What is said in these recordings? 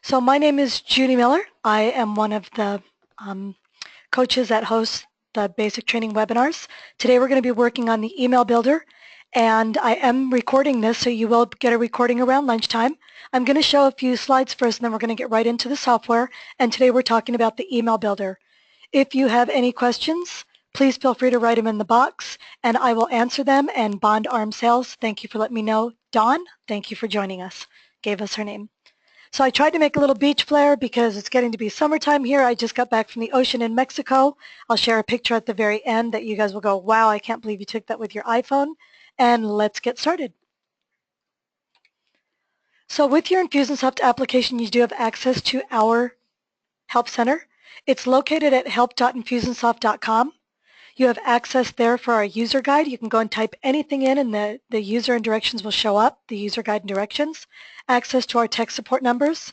So my name is Judy Miller. I am one of the coaches that hosts the basic training webinars. Today we're going to be working on the email builder, and I am recording this, so you will get a recording around lunchtime. I'm going to show a few slides first, and then we're going to get right into the software, and today we're talking about the email builder. If you have any questions, please feel free to write them in the box, and I will answer them. And Bond Arm Sales, thank you for letting me know. Dawn, thank you for joining us. Gave us her name. So I tried to make a little beach flare because it's getting to be summertime here. I just got back from the ocean in Mexico. I'll share a picture at the very end that you guys will go, wow, I can't believe you took that with your iPhone. And let's get started. So with your Infusionsoft application, you do have access to our Help Center. It's located at help.infusionsoft.com. You have access there for our user guide. You can go and type anything in and the user and directions will show up, the user guide and directions. Access to our tech support numbers,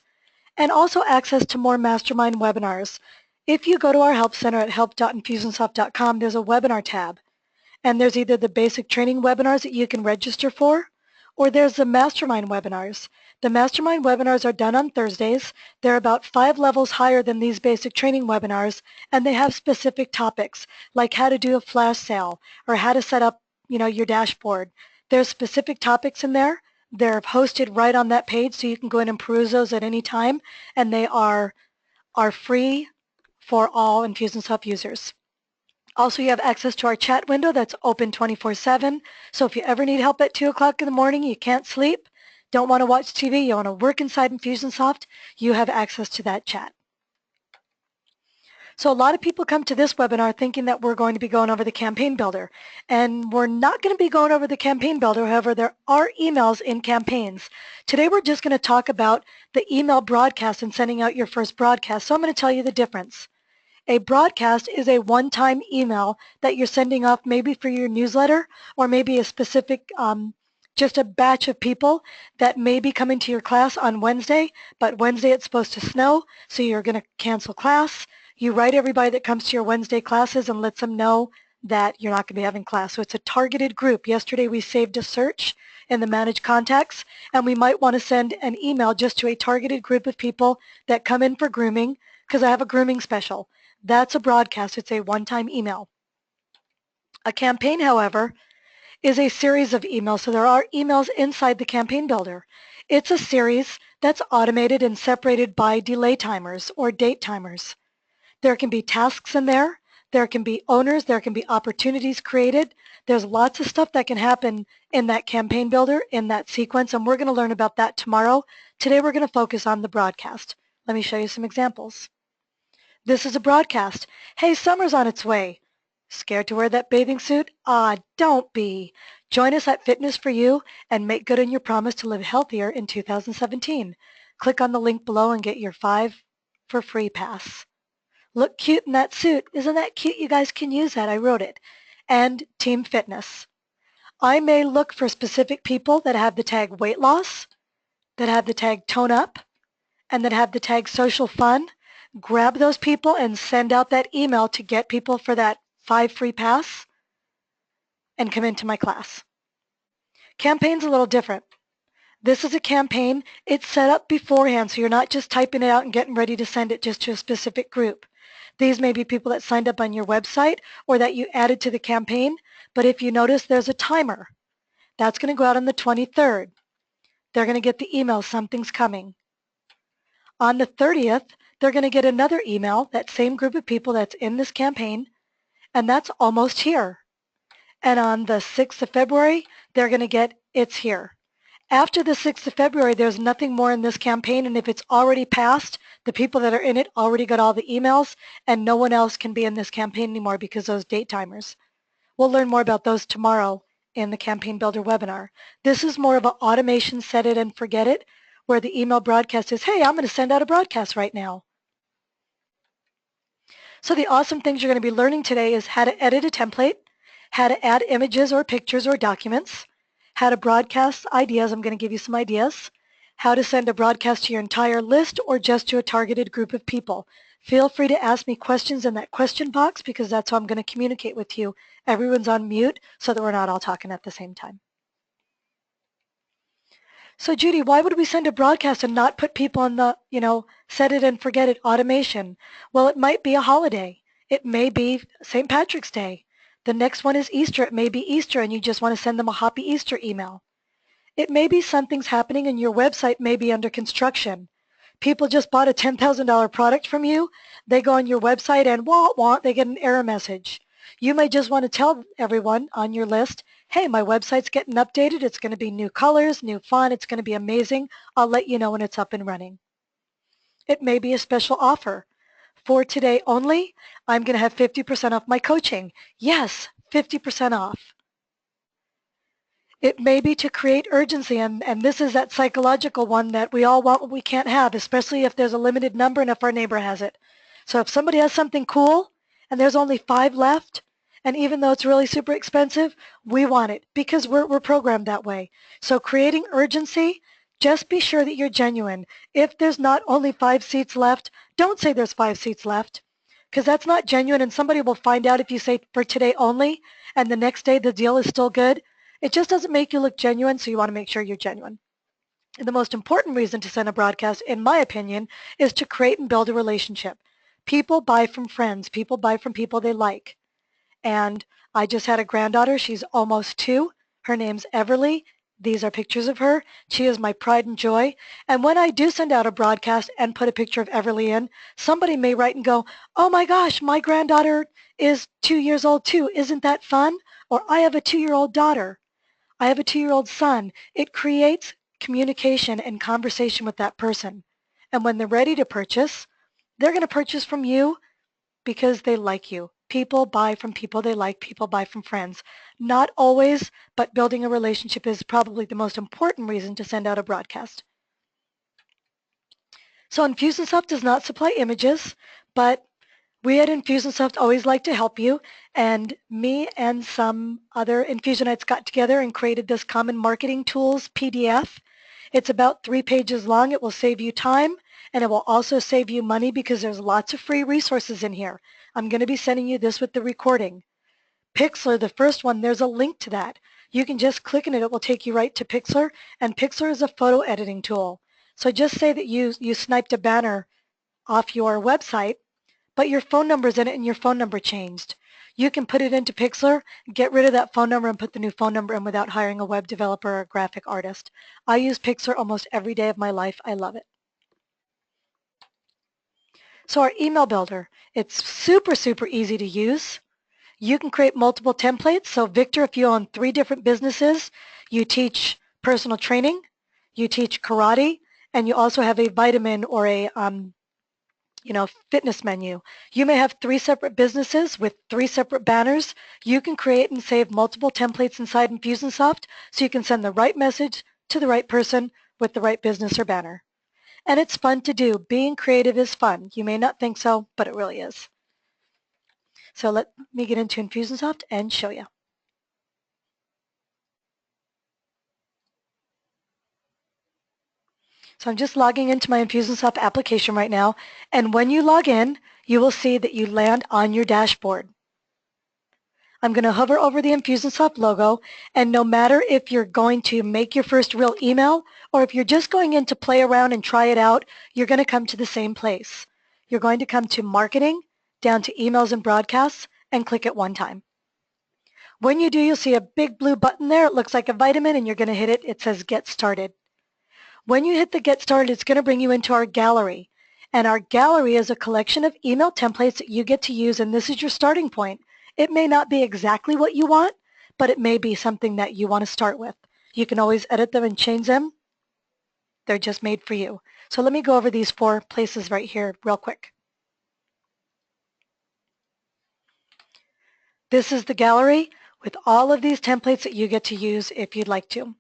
and also access to more mastermind webinars. If you go to our Help Center at help.infusionsoft.com, there's a webinar tab, and there's either the basic training webinars that you can register for, or there's the mastermind webinars. The mastermind webinars are done on Thursdays. They're about 5 levels higher than these basic training webinars, and they have specific topics, like how to do a flash sale, or how to set up, your dashboard. There's specific topics in there. They're hosted right on that page, so you can go in and peruse those at any time, and they are free for all Infusionsoft users. Also, you have access to our chat window that's open 24/7. So if you ever need help at 2 o'clock in the morning, you can't sleep, don't want to watch TV, you want to work inside Infusionsoft, you have access to that chat. So a lot of people come to this webinar thinking that we're going to be going over the campaign builder. And we're not going to be going over the campaign builder. However, there are emails in campaigns. Today we're just going to talk about the email broadcast and sending out your first broadcast. So I'm going to tell you the difference. A broadcast is a one-time email that you're sending off maybe for your newsletter, or maybe a specific, just a batch of people that may be coming to your class on Wednesday, but Wednesday it's supposed to snow, so you're going to cancel class. You write everybody that comes to your Wednesday classes and lets them know that you're not going to be having class. So it's a targeted group. Yesterday we saved a search in the Manage Contacts, and we might want to send an email just to a targeted group of people that come in for grooming, because I have a grooming special. That's a broadcast. It's a one-time email. A campaign, however, is a series of emails. So there are emails inside the campaign builder. It's a series that's automated and separated by delay timers or date timers. There can be tasks in there. There can be owners. There can be opportunities created. There's lots of stuff that can happen in that campaign builder, in that sequence, and we're going to learn about that tomorrow. Today we're going to focus on the broadcast. Let me show you some examples. This is a broadcast. Hey, summer's on its way. Scared to wear that bathing suit? Ah, don't be. Join us at Fitness for You and make good on your promise to live healthier in 2017. Click on the link below and get your 5 for free pass. Look cute in that suit. Isn't that cute? You guys can use that. I wrote it. And Team Fitness. I may look for specific people that have the tag weight loss, that have the tag tone up, and that have the tag social fun. Grab those people and send out that email to get people for that 5 free pass and come into my class. Campaign's a little different. This is a campaign. It's set up beforehand, so you're not just typing it out and getting ready to send it just to a specific group. These may be people that signed up on your website or that you added to the campaign, but if you notice, there's a timer. That's going to go out on the 23rd. They're going to get the email, something's coming. On the 30th, they're going to get another email, that same group of people that's in this campaign, and that's almost here. And on the 6th of February, they're going to get it's here. After the 6th of February, there's nothing more in this campaign, and if it's already passed, the people that are in it already got all the emails, and no one else can be in this campaign anymore because those date timers. We'll learn more about those tomorrow in the Campaign Builder webinar. This is more of an automation set it and forget it, where the email broadcast is, hey, I'm going to send out a broadcast right now. So the awesome things you're going to be learning today is how to edit a template, how to add images or pictures or documents, how to broadcast ideas. I'm going to give you some ideas. How to send a broadcast to your entire list or just to a targeted group of people. Feel free to ask me questions in that question box because that's how I'm going to communicate with you. Everyone's on mute so that we're not all talking at the same time. So Judy, why would we send a broadcast and not put people on the, set it and forget it automation? Well, it might be a holiday. It may be St. Patrick's Day. The next one is Easter. It may be Easter and you just want to send them a happy Easter email. It may be something's happening and your website may be under construction. People just bought a $10,000 product from you. They go on your website and they get an error message. You may just want to tell everyone on your list, hey, my website's getting updated. It's going to be new colors, new font. It's going to be amazing. I'll let you know when it's up and running. It may be a special offer. For today only, I'm going to have 50% off my coaching. Yes, 50% off. It may be to create urgency, and this is that psychological one that we all want what we can't have, especially if there's a limited number and if our neighbor has it. So if somebody has something cool and there's only 5 left, and even though it's really super expensive, we want it because we're programmed that way. So creating urgency, just be sure that you're genuine. If there's not only 5 seats left, don't say there's 5 seats left because that's not genuine, and somebody will find out if you say for today only and the next day the deal is still good. It just doesn't make you look genuine, so you want to make sure you're genuine. And the most important reason to send a broadcast, in my opinion, is to create and build a relationship. People buy from friends. People buy from people they like. And I just had a granddaughter. She's almost 2. Her name's Everly. These are pictures of her. She is my pride and joy. And when I do send out a broadcast and put a picture of Everly in, somebody may write and go, oh my gosh, my granddaughter is 2 years old too. Isn't that fun? Or I have a 2-year-old daughter. I have a 2-year-old son. It creates communication and conversation with that person. And when they're ready to purchase, they're going to purchase from you because they like you. People buy from people they like. People buy from friends. Not always, but building a relationship is probably the most important reason to send out a broadcast. So Infusionsoft does not supply images, but we at Infusionsoft always like to help you, and me and some other Infusionites got together and created this Common Marketing Tools PDF. It's about 3 pages long. It will save you time, and it will also save you money because there's lots of free resources in here. I'm going to be sending you this with the recording. Pixlr, the first one, there's a link to that. You can just click on it. It will take you right to Pixlr, and Pixlr is a photo editing tool. So just say that you sniped a banner off your website, but your phone number's in it and your phone number changed. You can put it into Pixlr, get rid of that phone number and put the new phone number in without hiring a web developer or a graphic artist. I use Pixlr almost every day of my life. I love it. So our email builder, it's super, super easy to use. You can create multiple templates. So Victor, if you own 3 different businesses, you teach personal training, you teach karate, and you also have a vitamin or a fitness menu. You may have 3 separate businesses with 3 separate banners. You can create and save multiple templates inside Infusionsoft so you can send the right message to the right person with the right business or banner. And it's fun to do. Being creative is fun. You may not think so, but it really is. So let me get into Infusionsoft and show you. So I'm just logging into my Infusionsoft application right now, and when you log in, you will see that you land on your dashboard. I'm going to hover over the Infusionsoft logo, and no matter if you're going to make your first real email or if you're just going in to play around and try it out, you're going to come to the same place. You're going to come to Marketing, down to Emails and Broadcasts, and click it one time. When you do, you'll see a big blue button there. It looks like a vitamin, and you're going to hit it. It says Get Started. When you hit the Get Started, it's going to bring you into our gallery. And our gallery is a collection of email templates that you get to use, and this is your starting point. It may not be exactly what you want, but it may be something that you want to start with. You can always edit them and change them. They're just made for you. So let me go over these 4 places right here real quick. This is the gallery with all of these templates that you get to use if you'd like to.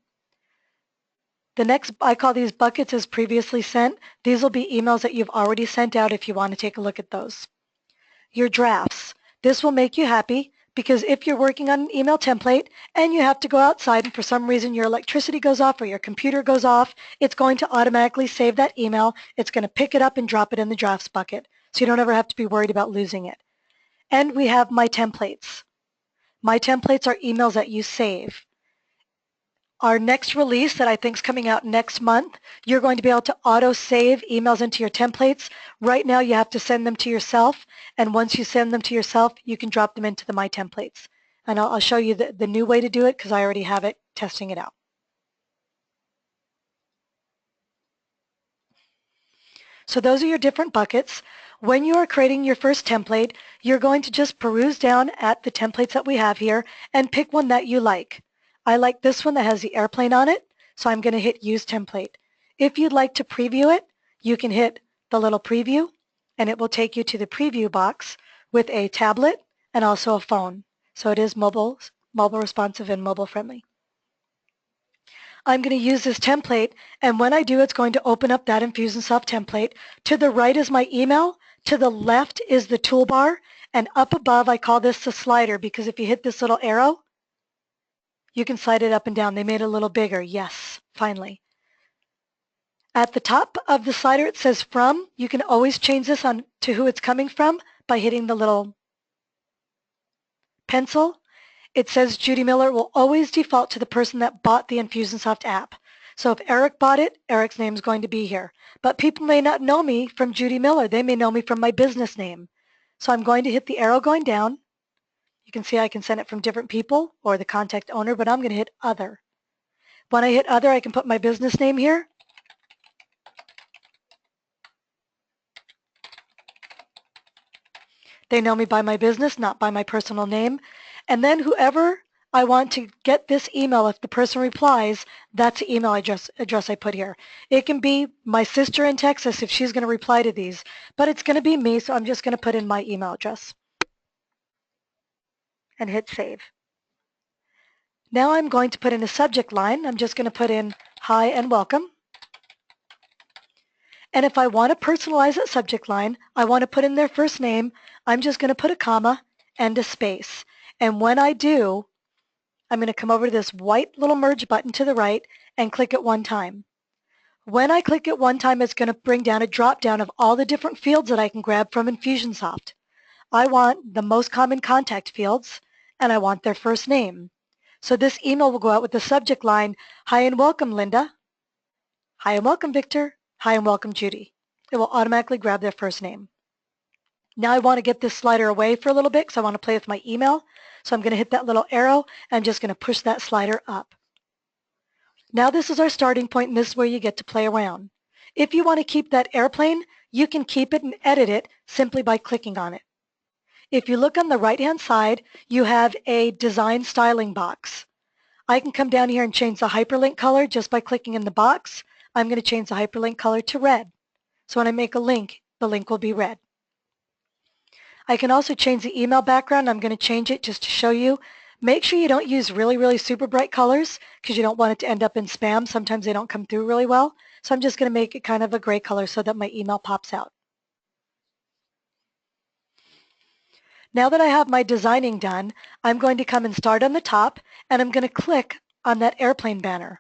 The next, I call these buckets as previously sent. These will be emails that you've already sent out if you want to take a look at those. Your drafts. This will make you happy because if you're working on an email template and you have to go outside and for some reason your electricity goes off or your computer goes off, it's going to automatically save that email. It's going to pick it up and drop it in the drafts bucket, so you don't ever have to be worried about losing it. And we have My Templates. My Templates are emails that you save. our next release that I think is coming out next month, you're going to be able to auto-save emails into your templates. Right now you have to send them to yourself, and once you send them to yourself, you can drop them into the My Templates. And I'll show you the new way to do it because I already have it testing it out. So those are your different buckets. When you are creating your first template, you're going to just peruse down at the templates that we have here and pick one that you like. I like this one that has the airplane on it, so I'm going to hit Use Template. If you'd like to preview it, you can hit the little preview, and it will take you to the preview box with a tablet and also a phone. So it is mobile responsive and mobile friendly. I'm going to use this template, and when I do, it's going to open up that Infusionsoft template. To the right is my email, to the left is the toolbar, and up above I call this the slider because if you hit this little arrow, you can slide it up and down. They made it a little bigger. Yes, finally. At the top of the slider it says From. You can always change this on to who it's coming from by hitting the little pencil. It says Judy Miller will always default to the person that bought the Infusionsoft app. So if Eric bought it, Eric's name is going to be here. But people may not know me from Judy Miller. They may know me from my business name. So I'm going to hit the arrow going down. You can see I can send it from different people or the contact owner, but I'm going to hit Other. When I hit Other, I can put my business name here. They know me by my business, not by my personal name. And then whoever I want to get this email, if the person replies, that's the email address I put here. It can be my sister in Texas if she's going to reply to these, but it's going to be me, so I'm just going to put in my email address and hit Save. Now I'm going to put in a subject line. I'm just going to put in Hi and Welcome. And if I want to personalize that subject line, I want to put in their first name, I'm just going to put a comma and a space. And when I do, I'm going to come over to this white little merge button to the right and click it one time. When I click it one time, it's going to bring down a drop down of all the different fields that I can grab from Infusionsoft. I want the most common contact fields, and I want their first name. So this email will go out with the subject line, Hi and welcome, Linda. Hi and welcome, Victor. Hi and welcome, Judy. It will automatically grab their first name. Now I want to get this slider away for a little bit because I want to play with my email. So I'm going to hit that little arrow. I'm just going to push that slider up. Now this is our starting point, and this is where you get to play around. If you want to keep that airplane, you can keep it and edit it simply by clicking on it. If you look on the right-hand side, you have a design styling box. I can come down here and change the hyperlink color just by clicking in the box. I'm going to change the hyperlink color to red. So when I make a link, the link will be red. I can also change the email background. I'm going to change it just to show you. Make sure you don't use really, really super bright colors because you don't want it to end up in spam. Sometimes they don't come through really well. So I'm just going to make it kind of a gray color so that my email pops out. Now that I have my designing done, I'm going to come and start on the top, and I'm going to click on that airplane banner.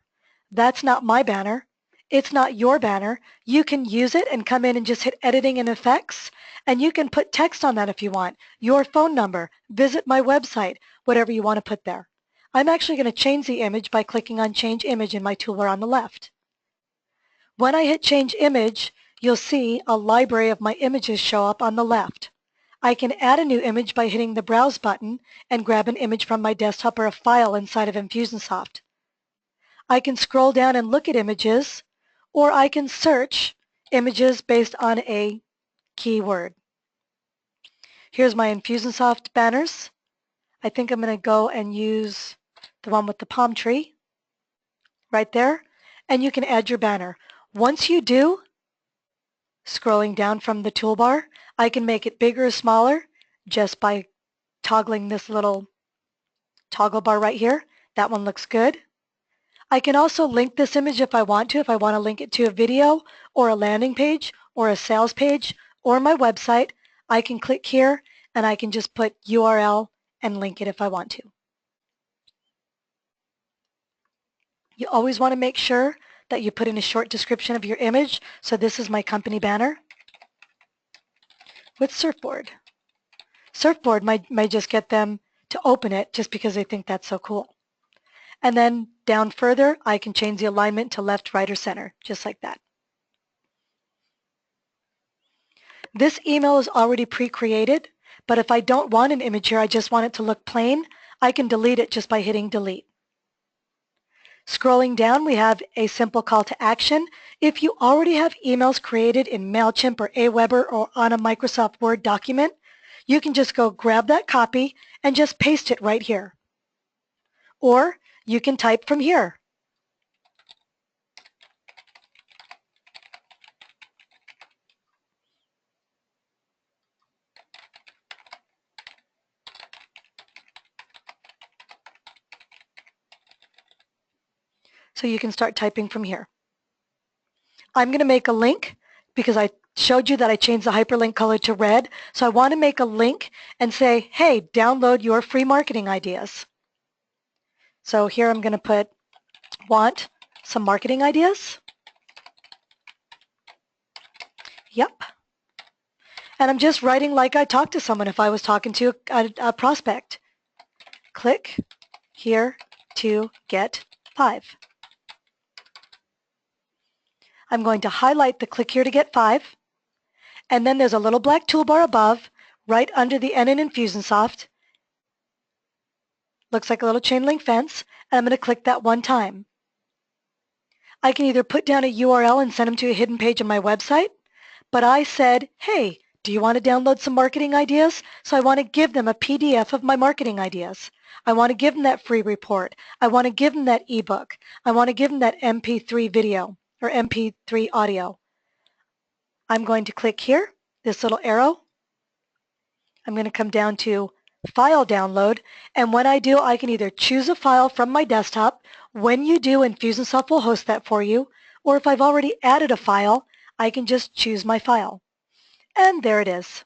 That's not my banner. It's not your banner. You can use it and come in and just hit editing and effects, and you can put text on that if you want, your phone number, visit my website, whatever you want to put there. I'm actually going to change the image by clicking on Change Image in my toolbar on the left. When I hit Change Image, you'll see a library of my images show up on the left. I can add a new image by hitting the Browse button and grab an image from my desktop or a file inside of Infusionsoft. I can scroll down and look at images, or I can search images based on a keyword. Here's my Infusionsoft banners. I think I'm going to go and use the one with the palm tree right there, and you can add your banner. Once you do, scrolling down from the toolbar, I can make it bigger or smaller just by toggling this little toggle bar right here. That one looks good. I can also link this image if I want to link it to a video or a landing page or a sales page or my website. I can click here and I can just put URL and link it if I want to. You always want to make sure that you put in a short description of your image. So this is my company banner with surfboard. Surfboard might just get them to open it just because they think that's so cool. And then down further, I can change the alignment to left, right, or center, just like that. This email is already pre-created, but if I don't want an image here, I just want it to look plain, I can delete it just by hitting delete. Scrolling down, we have a simple call to action. If you already have emails created in MailChimp or Aweber or on a Microsoft Word document, you can just go grab that copy and just paste it right here. Or you can type from here. So you can start typing from here. I'm going to make a link because I showed you that I changed the hyperlink color to red. So I want to make a link and say, hey, download your free marketing ideas. So here I'm going to put, want some marketing ideas? Yep. And I'm just writing like I talk to someone if I was talking to a prospect. Click here to get 5. I'm going to highlight the click here to get 5. And then there's a little black toolbar above, right under the N in Infusionsoft. Looks like a little chain link fence. And I'm going to click that one time. I can either put down a URL and send them to a hidden page on my website, but I said, hey, do you want to download some marketing ideas? So I want to give them a PDF of my marketing ideas. I want to give them that free report. I want to give them that ebook. I want to give them that MP3 video or MP3 audio. I'm going to click here, this little arrow. I'm going to come down to File Download, and when I do, I can either choose a file from my desktop. When you do, Infusionsoft will host that for you, or if I've already added a file, I can just choose my file. And there it is.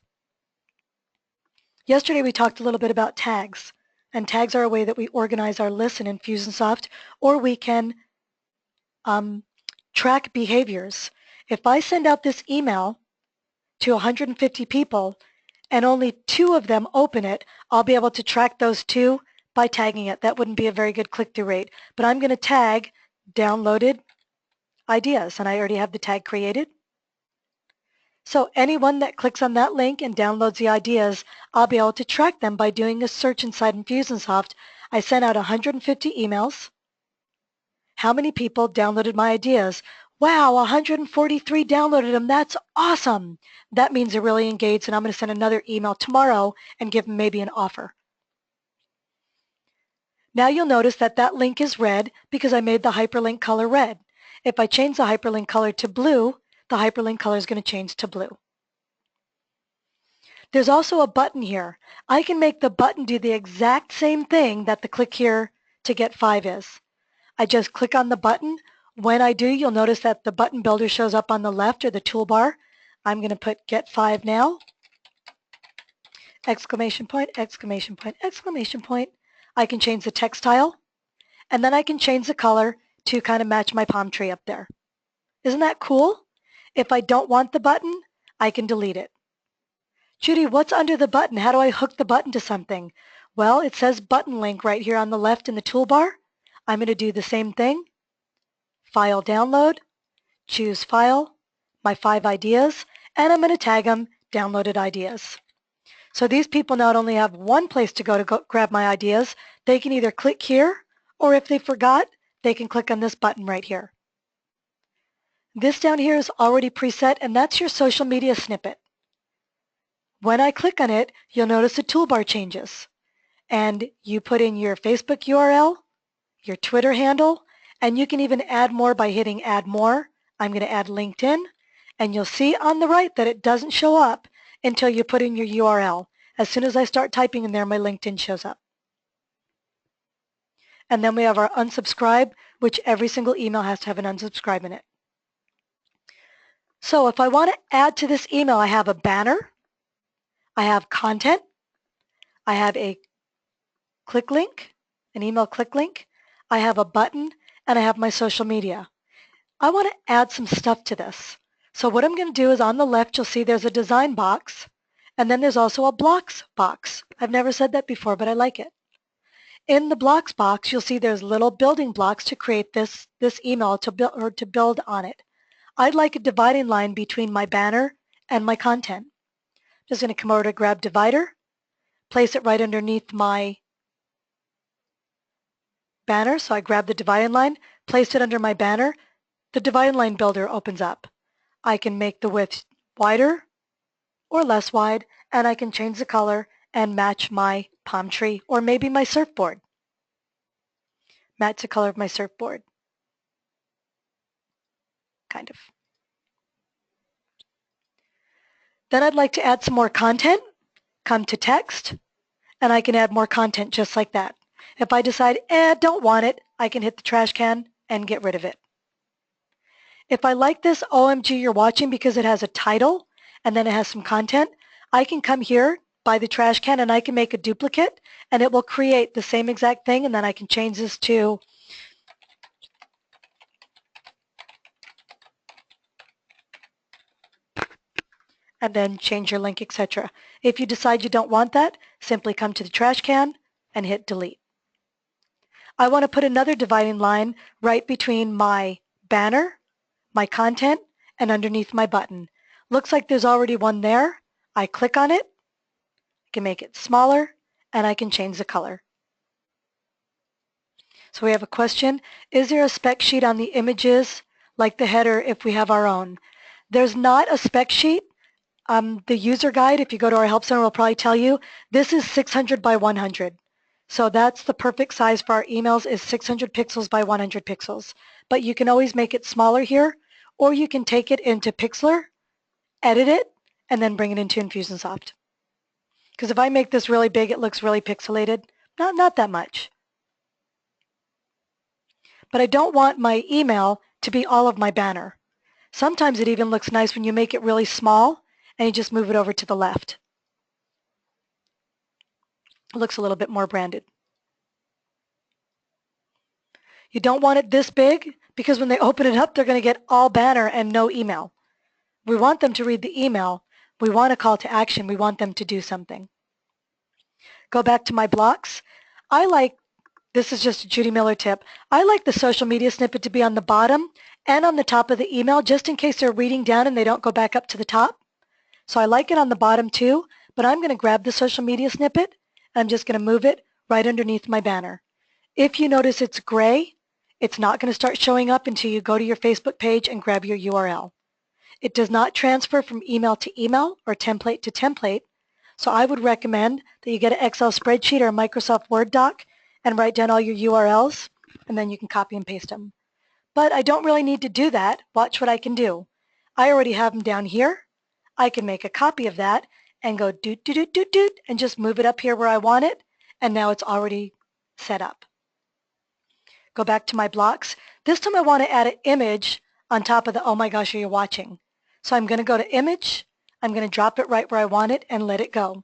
Yesterday we talked a little bit about tags, and tags are a way that we organize our lists in Infusionsoft, or we can track behaviors. If I send out this email to 150 people and only 2 of them open it, I'll be able to track those 2 by tagging it. That wouldn't be a very good click-through rate, but I'm going to tag downloaded ideas, and I already have the tag created. So anyone that clicks on that link and downloads the ideas, I'll be able to track them by doing a search inside Infusionsoft. I sent out 150 emails. How many people downloaded my ideas? Wow, 143 downloaded them. That's awesome. That means they're really engaged, and I'm going to send another email tomorrow and give them maybe an offer. Now you'll notice that that link is red because I made the hyperlink color red. If I change the hyperlink color to blue, the hyperlink color is going to change to blue. There's also a button here. I can make the button do the exact same thing that the click here to get 5 is. I just click on the button. When I do, you'll notice that the button builder shows up on the left or the toolbar. I'm going to put get 5 now. Exclamation point, exclamation point, exclamation point. I can change the text style, and then I can change the color to kind of match my palm tree up there. Isn't that cool? If I don't want the button, I can delete it. Judy, what's under the button? How do I hook the button to something? Well, it says button link right here on the left in the toolbar. I'm going to do the same thing. File download, choose file, my 5 ideas, and I'm going to tag them downloaded ideas. So these people not only have one place to go grab my ideas, they can either click here, or if they forgot, they can click on this button right here. This down here is already preset, and that's your social media snippet. When I click on it, you'll notice the toolbar changes. And you put in your Facebook URL, your Twitter handle, and you can even add more by hitting add more. I'm going to add LinkedIn, and you'll see on the right that it doesn't show up until you put in your URL. As soon as I start typing in there, my LinkedIn shows up. And then we have our unsubscribe, which every single email has to have an unsubscribe in it. So if I want to add to this email, I have a banner, I have content, I have a click link, an email click link, I have a button, and I have my social media. I want to add some stuff to this. So what I'm going to do is on the left, you'll see there's a design box, and then there's also a blocks box. I've never said that before, but I like it. In the blocks box, you'll see there's little building blocks to create this email to build on it. I'd like a dividing line between my banner and my content. I'm just going to come over to grab divider, place it right underneath my banner. So I grab the dividing line, place it under my banner. The dividing line builder opens up. I can make the width wider or less wide, and I can change the color and match my palm tree or maybe my surfboard. Match the color of my surfboard, kind of. Then I'd like to add some more content. Come to text, and I can add more content just like that. If I decide, don't want it, I can hit the trash can and get rid of it. If I like this OMG you're watching because it has a title and then it has some content, I can come here by the trash can and I can make a duplicate and it will create the same exact thing, and then I can change this to and then change your link, etc. If you decide you don't want that, simply come to the trash can and hit delete. I want to put another dividing line right between my banner, my content, and underneath my button. Looks like there's already one there. I click on it, I can make it smaller, and I can change the color. So we have a question, is there a spec sheet on the images like the header if we have our own? There's not a spec sheet. The user guide, if you go to our help center, will probably tell you this is 600 by 100. So that's the perfect size for our emails, is 600 pixels by 100 pixels. But you can always make it smaller here, or you can take it into Pixlr, edit it, and then bring it into Infusionsoft. Because if I make this really big, it looks really pixelated. Not that much. But I don't want my email to be all of my banner. Sometimes it even looks nice when you make it really small and you just move it over to the left. It looks a little bit more branded. You don't want it this big because when they open it up, they're going to get all banner and no email. We want them to read the email. We want a call to action. We want them to do something. Go back to my blocks. This is just a Judy Miller tip. I like the social media snippet to be on the bottom and on the top of the email just in case they're reading down and they don't go back up to the top. So I like it on the bottom too, but I'm going to grab the social media snippet and I'm just going to move it right underneath my banner. If you notice it's gray, it's not going to start showing up until you go to your Facebook page and grab your URL. It does not transfer from email to email or template to template, so I would recommend that you get an Excel spreadsheet or a Microsoft Word doc and write down all your URLs, and then you can copy and paste them. But I don't really need to do that. Watch what I can do. I already have them down here. I can make a copy of that and go doot, doot, doot, doot, doot, and just move it up here where I want it, and now it's already set up. Go back to my blocks. This time I want to add an image on top of the oh my gosh, are you watching? So I'm going to go to image. I'm going to drop it right where I want it and let it go.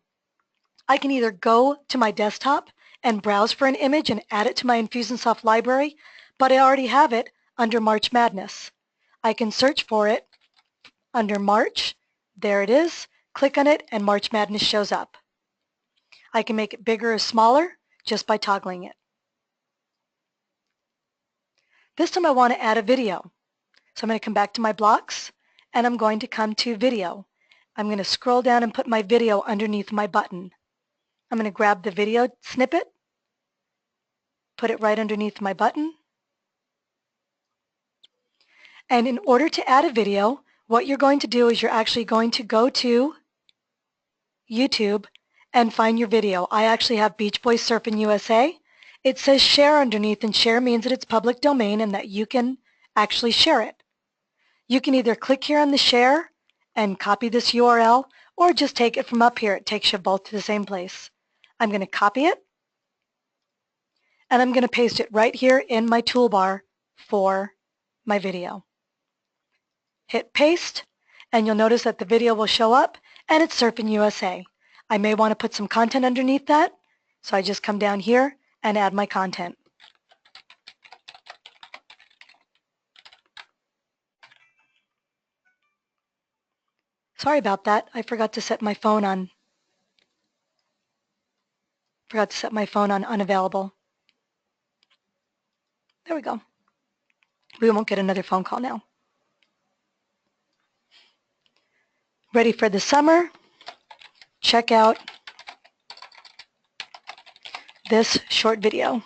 I can either go to my desktop and browse for an image and add it to my Infusionsoft library, but I already have it under March Madness. I can search for it under March. There it is. Click on it and March Madness shows up. I can make it bigger or smaller just by toggling it. This time I want to add a video. So I'm going to come back to my blocks and I'm going to come to video. I'm going to scroll down and put my video underneath my button. I'm going to grab the video snippet, put it right underneath my button. And in order to add a video, what you're going to do is you're actually going to go to YouTube and find your video. I actually have Beach Boys Surfing USA. It says share underneath, and share means that it's public domain and that you can actually share it. You can either click here on the share and copy this URL or just take it from up here. It takes you both to the same place. I'm going to copy it and I'm going to paste it right here in my toolbar for my video. Hit paste and you'll notice that the video will show up and it's Surfing USA. I may want to put some content underneath that, so I just come down here and add my content. Sorry about that. I forgot to set my phone on unavailable. There we go. We won't get another phone call now. Ready for the summer? Check out this short video.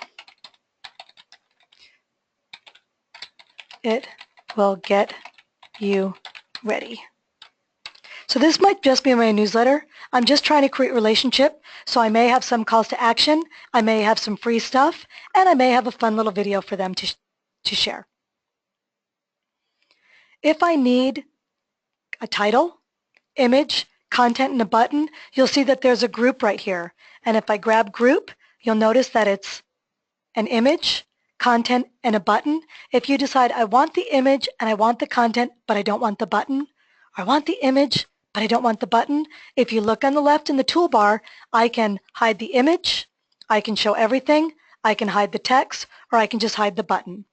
It will get you ready. So this might just be my newsletter. I'm just trying to create relationship, so I may have some calls to action, I may have some free stuff, and I may have a fun little video for them to share. If I need a title, image, content, and a button, you'll see that there's a group right here. And if I grab group, you'll notice that it's an image, content, and a button. If you decide I want the image and I want the content, but I don't want the button, or I want the image, but I don't want the button, if you look on the left in the toolbar, I can hide the image, I can show everything, I can hide the text, or I can just hide the button.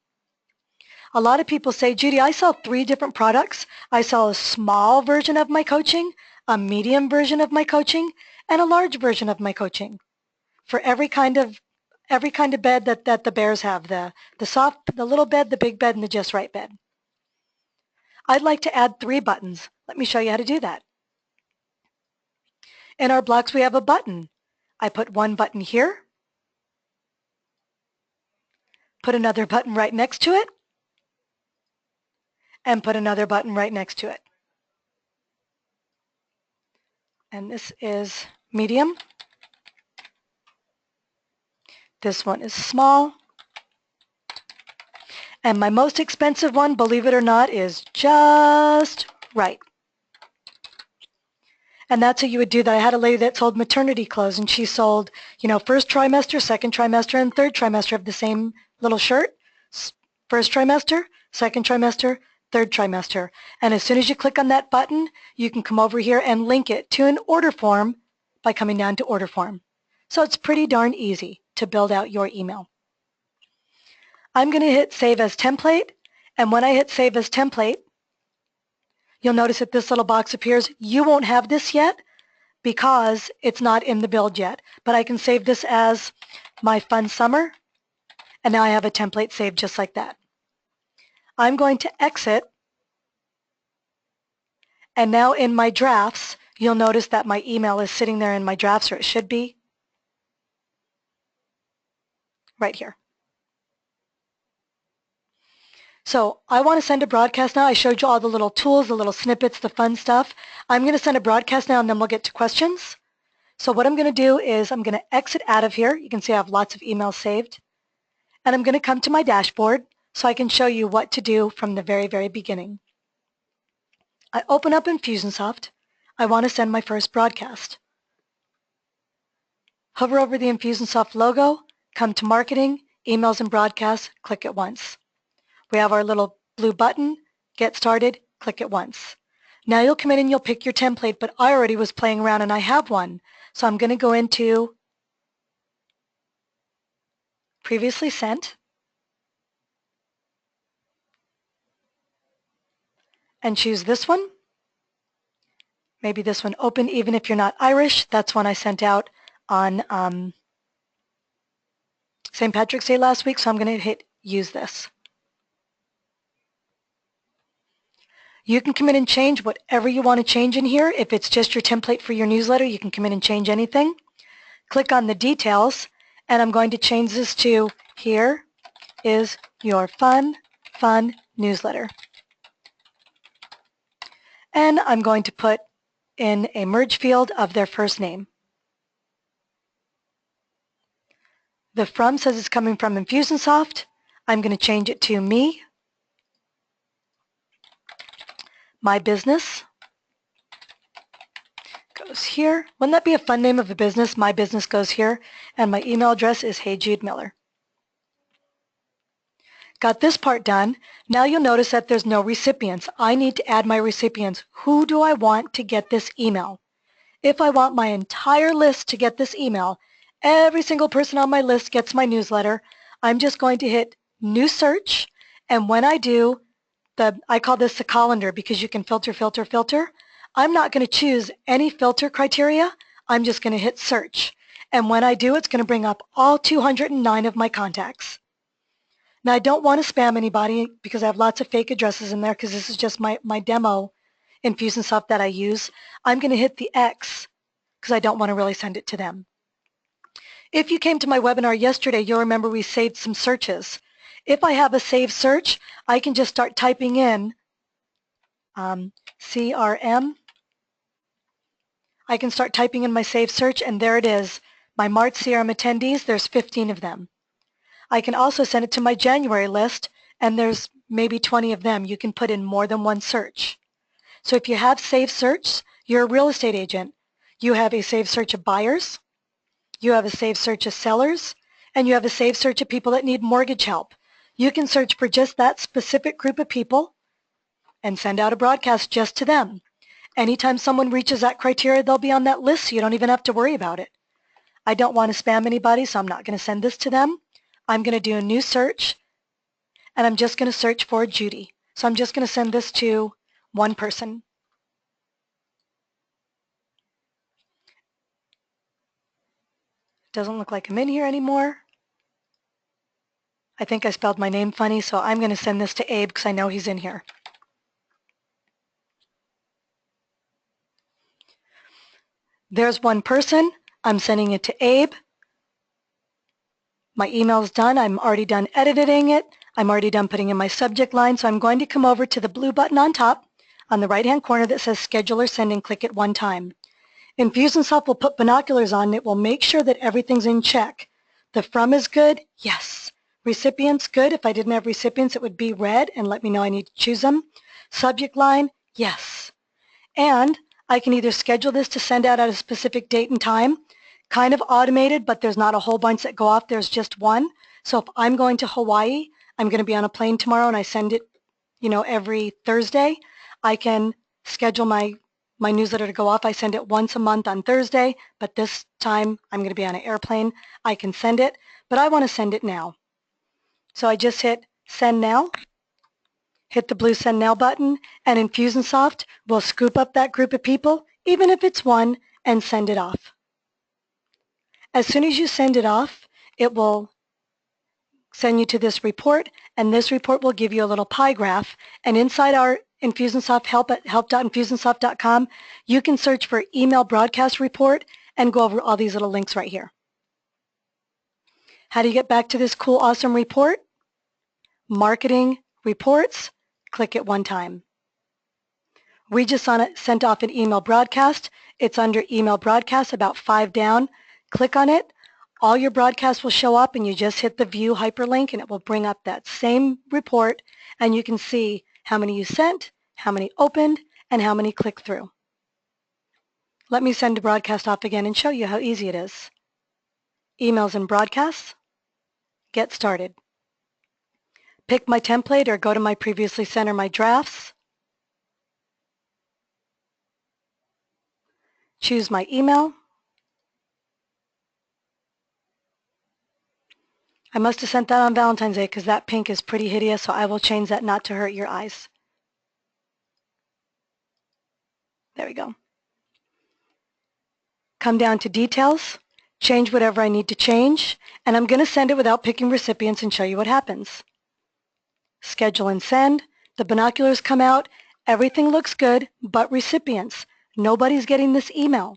A lot of people say, Judy, I sell 3 different products. I sell a small version of my coaching, a medium version of my coaching, and a large version of my coaching for every kind of bed that the bears have, the soft, the little bed, the big bed, and the just right bed. I'd like to add 3 buttons. Let me show you how to do that. In our blocks, we have a button. I put one button here, put another button right next to it, and put another button right next to it. And this is medium. This one is small. And my most expensive one, believe it or not, is just right. And that's how you would do that. I had a lady that sold maternity clothes, and she sold, first trimester, second trimester, and third trimester of the same little shirt. First trimester, second trimester, third trimester. And as soon as you click on that button, you can come over here and link it to an order form by coming down to order form. So it's pretty darn easy to build out your email. I'm going to hit Save as Template, and when I hit Save as Template, you'll notice that this little box appears. You won't have this yet because it's not in the build yet, but I can save this as my fun summer, and now I have a template saved just like that. I'm going to exit, and now in my drafts, you'll notice that my email is sitting there in my drafts, or it should be right here. So I want to send a broadcast now. I showed you all the little tools, the little snippets, the fun stuff. I'm going to send a broadcast now, and then we'll get to questions. So what I'm going to do is I'm going to exit out of here. You can see I have lots of emails saved. And I'm going to come to my dashboard so I can show you what to do from the very, very beginning. I open up Infusionsoft. I want to send my first broadcast. Hover over the Infusionsoft logo, come to Marketing, Emails and Broadcasts, click it once. We have our little blue button, Get Started, click it once. Now you'll come in and you'll pick your template, but I already was playing around and I have one. So I'm going to go into Previously Sent and choose this one. Maybe this one, Open Even If You're Not Irish. That's one I sent out on St. Patrick's Day last week, so I'm going to hit Use This. You can come in and change whatever you want to change in here. If it's just your template for your newsletter, you can come in and change anything. Click on the details, and I'm going to change this to Here is your fun newsletter. And I'm going to put in a merge field of their first name. The from says it's coming from Infusionsoft. I'm going to change it to me. My business goes here. Wouldn't that be a fun name of a business? My business goes here. And my email address is Hey Jude Miller. Got this part done. Now you'll notice that there's no recipients. I need to add my recipients. Who do I want to get this email? If I want my entire list to get this email, every single person on my list gets my newsletter, I'm just going to hit New Search. And when I do, I call this the colander because you can filter, filter, filter. I'm not going to choose any filter criteria. I'm just going to hit Search. And when I do, it's going to bring up all 209 of my contacts. Now I don't want to spam anybody because I have lots of fake addresses in there because this is just my demo Infusionsoft that I use. I'm going to hit the X because I don't want to really send it to them. If you came to my webinar yesterday, you'll remember we saved some searches. If I have a saved search, I can just start typing in CRM. I can start typing in my saved search, and there it is. My March CRM attendees, there's 15 of them. I can also send it to my January list, and there's maybe 20 of them. You can put in more than one search. So if you have saved search, you're a real estate agent. You have a saved search of buyers, you have a saved search of sellers, and you have a saved search of people that need mortgage help. You can search for just that specific group of people and send out a broadcast just to them. Anytime someone reaches that criteria, they'll be on that list, so you don't even have to worry about it. I don't want to spam anybody, so I'm not going to send this to them. I'm going to do a new search, and I'm just going to search for Judy. So I'm just going to send this to one person. Doesn't look like I'm in here anymore. I think I spelled my name funny, so I'm going to send this to Abe because I know he's in here. There's one person. I'm sending it to Abe. My email's done. I'm already done editing it. I'm already done putting in my subject line, so I'm going to come over to the blue button on top on the right-hand corner that says Schedule or Send and click it one time. Infusionsoft will put binoculars on. It will make sure that everything's in check. The from is good? Yes. Recipients, good. If I didn't have recipients, it would be red and let me know I need to choose them. Subject line, yes. And I can either schedule this to send out at a specific date and time, kind of automated, but there's not a whole bunch that go off. There's just one. So if I'm going to Hawaii, I'm going to be on a plane tomorrow and I send it, every Thursday, I can schedule my newsletter to go off. I send it once a month on Thursday, but this time I'm going to be on an airplane. I can send it, but I want to send it now. So I just hit Send Now, hit the blue Send Now button, and Infusionsoft will scoop up that group of people, even if it's one, and send it off. As soon as you send it off, it will send you to this report, and this report will give you a little pie graph, and inside our Infusionsoft help at help.infusionsoft.com, you can search for email broadcast report and go over all these little links right here. How do you get back to this cool, awesome report? Marketing reports, click it one time. We just sent off an email broadcast. It's under email broadcast, about 5 down. Click on it. All your broadcasts will show up and you just hit the view hyperlink and it will bring up that same report and you can see how many you sent, how many opened, and how many clicked through. Let me send the broadcast off again and show you how easy it is. Emails and broadcasts, get started. Pick my template or go to my previously sent or my drafts. Choose my email. I must have sent that on Valentine's Day because that pink is pretty hideous, so I will change that not to hurt your eyes. There we go. Come down to details, change whatever I need to change, and I'm going to send it without picking recipients and show you what happens. Schedule and send. The binoculars come out. Everything looks good, but recipients. Nobody's getting this email.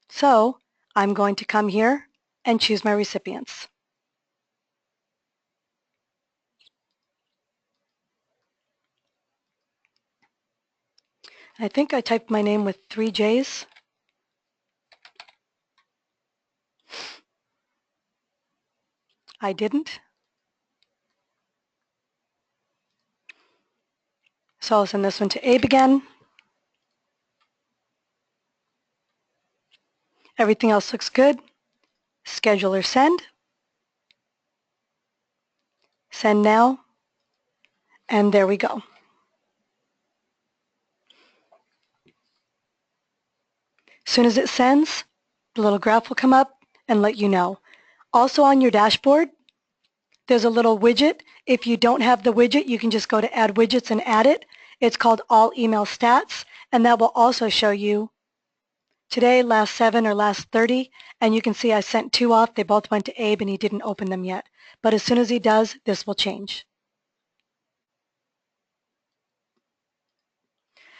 So I'm going to come here and choose my recipients. I think I typed my name with 3 J's. I didn't. So I'll send this one to Abe again. Everything else looks good. Schedule or send. Send now. And there we go. As soon as it sends, the little graph will come up and let you know. Also on your dashboard, there's a little widget. If you don't have the widget, you can just go to Add Widgets and add it. It's called All Email Stats, and that will also show you today, last 7 or last 30, and you can see I sent 2 off. They both went to Abe and he didn't open them yet. But as soon as he does, this will change.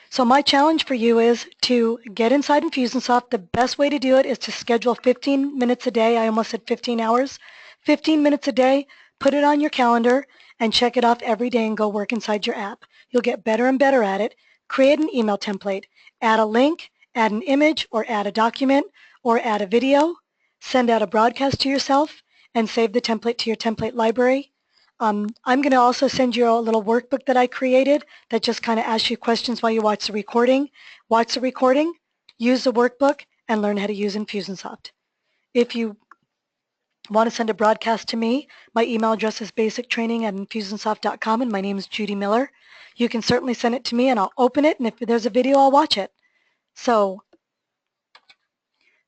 So my challenge for you is to get inside Infusionsoft. The best way to do it is to schedule 15 minutes a day. I almost said 15 hours. 15 minutes a day, put it on your calendar and check it off every day and go work inside your app. You'll get better and better at it. Create an email template. Add a link, add an image, or add a document, or add a video. Send out a broadcast to yourself and save the template to your template library. I'm going to also send you a little workbook that I created that just kind of asks you questions while you watch the recording. Watch the recording, use the workbook, and learn how to use Infusionsoft. If you want to send a broadcast to me, my email address is basictraining@infusionsoft.com, and my name is Judy Miller. You can certainly send it to me, and I'll open it, and if there's a video, I'll watch it. So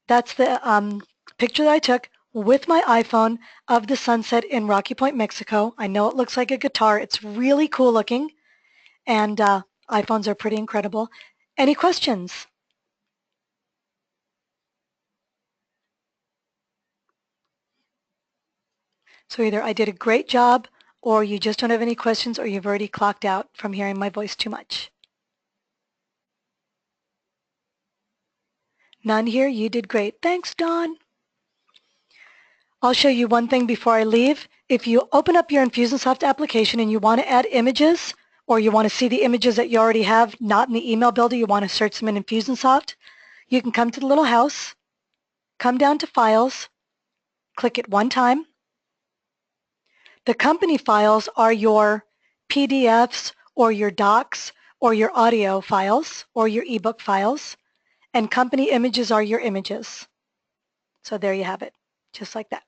that's the picture that I took with my iPhone of the sunset in Rocky Point, Mexico. I know it looks like a guitar. It's really cool looking, and iPhones are pretty incredible. Any questions? So either I did a great job, or you just don't have any questions, or you've already clocked out from hearing my voice too much. None here? You did great. Thanks, Dawn. I'll show you one thing before I leave. If you open up your Infusionsoft application and you want to add images, or you want to see the images that you already have, not in the email builder, you want to search them in Infusionsoft, you can come to the little house, come down to Files, click it one time. The company files are your PDFs or your docs or your audio files or your ebook files, and company images are your images. So there you have it, just like that.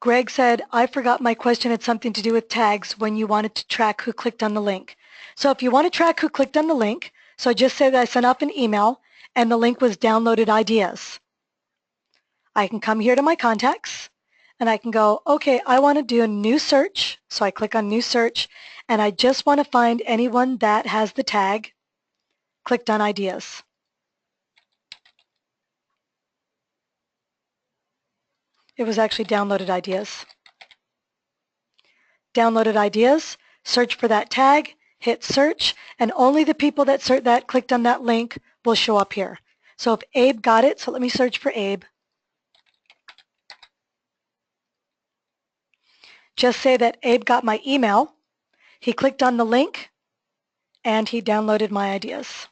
Greg said, I forgot my question had something to do with tags when you wanted to track who clicked on the link. So if you want to track who clicked on the link, so just say that I sent up an email and the link was downloaded ideas. I can come here to my contacts and I can go, okay, I want to do a new search. So I click on new search and I just want to find anyone that has the tag clicked on ideas. It was actually downloaded ideas. Downloaded ideas, search for that tag, hit search, and only the people that clicked on that link will show up here. So if Abe got it, so let me search for Abe. Just say that Abe got my email, he clicked on the link, and he downloaded my ideas.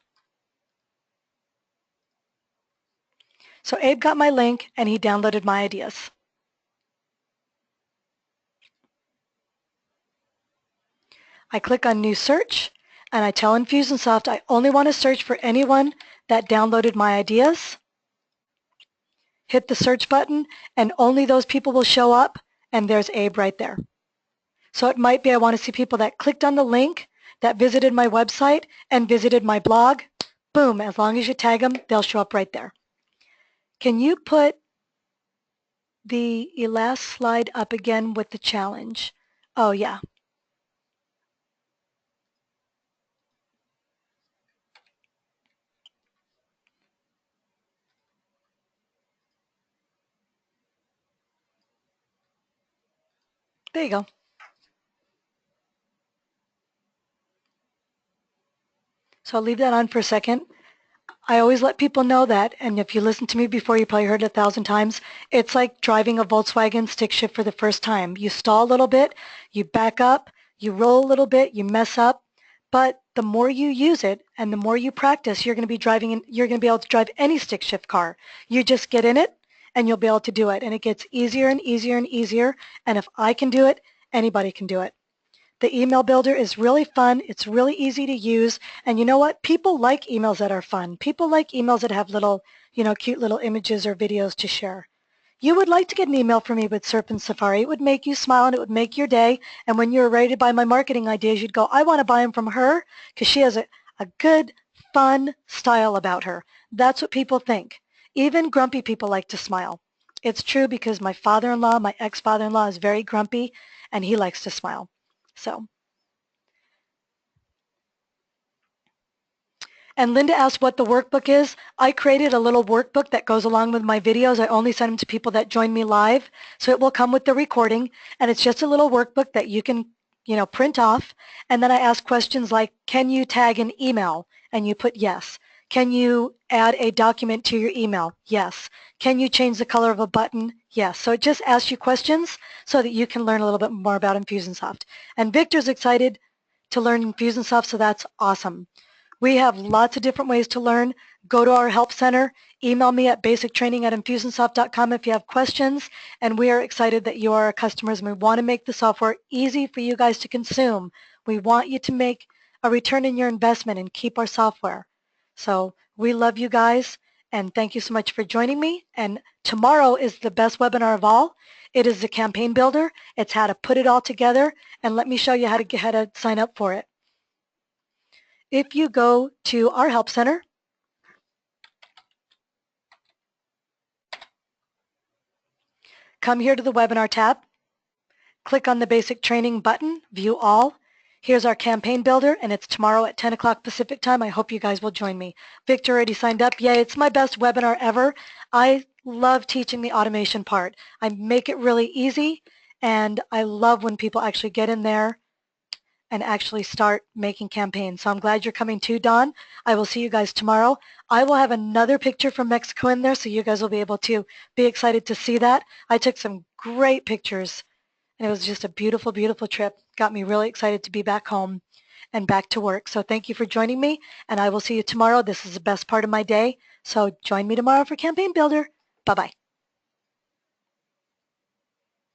So Abe got my link and he downloaded my ideas. I click on new search and I tell Infusionsoft I only want to search for anyone that downloaded my ideas. Hit the search button and only those people will show up, and there's Abe right there. So it might be I want to see people that clicked on the link, that visited my website and visited my blog. Boom, as long as you tag them, they'll show up right there. Can you put the last slide up again with the challenge? Oh yeah. There you go. So I'll leave that on for a second. I always let people know that, and if you listened to me before, you probably heard it 1,000 times. It's like driving a Volkswagen stick shift for the first time. You stall a little bit, you back up, you roll a little bit, you mess up, but the more you use it and the more you practice, you're going to be be able to drive any stick shift car. You just get in it and you'll be able to do it, and it gets easier and easier and easier, and if I can do it, anybody can do it. The email builder is really fun. It's really easy to use. And you know what? People like emails that are fun. People like emails that have little, cute little images or videos to share. You would like to get an email from me with Serpent Safari. It would make you smile and it would make your day. And when you're ready to buy my marketing ideas, you'd go, I want to buy them from her because she has a good, fun style about her. That's what people think. Even grumpy people like to smile. It's true because my father-in-law, my ex-father-in-law is very grumpy and he likes to smile. So, And Linda asked what the workbook is. I created a little workbook that goes along with my videos. I only send them to people that join me live. So it will come with the recording. And it's just a little workbook that you can, print off. And then I ask questions like, can you tag an email? And you put yes. Can you add a document to your email? Yes. Can you change the color of a button? Yes. So it just asks you questions so that you can learn a little bit more about Infusionsoft. And Victor's excited to learn Infusionsoft, so that's awesome. We have lots of different ways to learn. Go to our help center. Email me at basictraining@infusionsoft.com if you have questions. And we are excited that you are our customers, and we want to make the software easy for you guys to consume. We want you to make a return in your investment and keep our software. So we love you guys, and thank you so much for joining me. And tomorrow is the best webinar of all. It is the campaign builder. It's how to put it all together, and let me show you how to sign up for it. If you go to our Help Center, come here to the Webinar tab, click on the Basic Training button, View All. Here's our campaign builder, and it's tomorrow at 10 o'clock Pacific time. I hope you guys will join me. Victor already signed up. Yay, it's my best webinar ever. I love teaching the automation part. I make it really easy, and I love when people actually get in there and actually start making campaigns. So I'm glad you're coming too, Don. I will see you guys tomorrow. I will have another picture from Mexico in there, so you guys will be able to be excited to see that. I took some great pictures, and it was just a beautiful, beautiful trip. Got me really excited to be back home and back to work. So thank you for joining me, and I will see you tomorrow. This is the best part of my day, so join me tomorrow for Campaign Builder. Bye-bye.